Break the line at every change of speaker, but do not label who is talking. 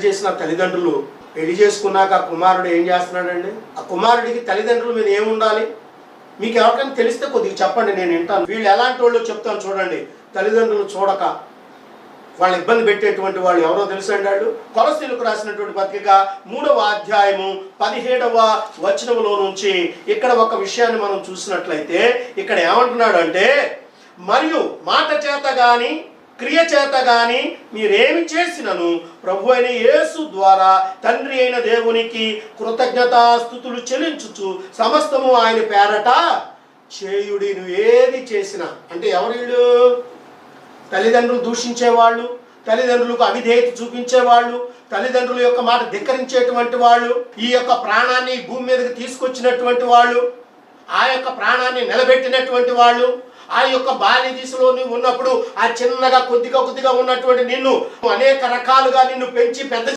చేసిన తల్లిదండ్రులు పెళ్లి చేసుకున్నాక ఆ కుమారుడు ఏం చేస్తున్నాడండి? ఆ కుమారుడికి తల్లిదండ్రుల మీద ఏముండాలి? మీకు ఎవరికైనా తెలిస్తే కొద్దిగా చెప్పండి, నేను వింటాను. వీళ్ళు ఎలాంటి వాళ్ళు చెప్తాను చూడండి. తల్లిదండ్రులు చూడక వాళ్ళు ఇబ్బంది పెట్టేటువంటి వాళ్ళు ఎవరో తెలుసండి? వాళ్ళు కొలస్సీలకు రాసినటువంటి పత్రిక 3వ అధ్యాయము 17వ వచనములో నుంచి ఇక్కడ ఒక విషయాన్ని మనం చూసినట్లయితే ఇక్కడ ఏమంటున్నాడు అంటే, మరియు మాట చేత గాని క్రియ చేత గాని మీరేమి చేసినను ప్రభు అయిన యేసు ద్వారా తండ్రి అయిన దేవునికి కృతజ్ఞతాస్తుతులు చెల్లించుచు సమస్తము ఆయన పేరట చేయుడి. నువ్వు ఏది చేసినా అంటే ఎవరు వీళ్ళు? తల్లిదండ్రులు దూషించేవాళ్ళు, తల్లిదండ్రులకు అవిధేయత చూపించేవాళ్ళు, తల్లిదండ్రుల యొక్క మాట ధిక్కరించేటువంటి వాళ్ళు, ఈ యొక్క ప్రాణాన్ని భూమి మీదకి తీసుకొచ్చినటువంటి వాళ్ళు, ఆ యొక్క ప్రాణాన్ని నిలబెట్టినటువంటి వాళ్ళు, ఆ యొక్క బాల్య దిశలో నువ్వు ఉన్నప్పుడు ఆ చిన్నగా కొద్దిగా ఉన్నటువంటి నిన్ను అనేక రకాలుగా నిన్ను పెంచి పెద్ద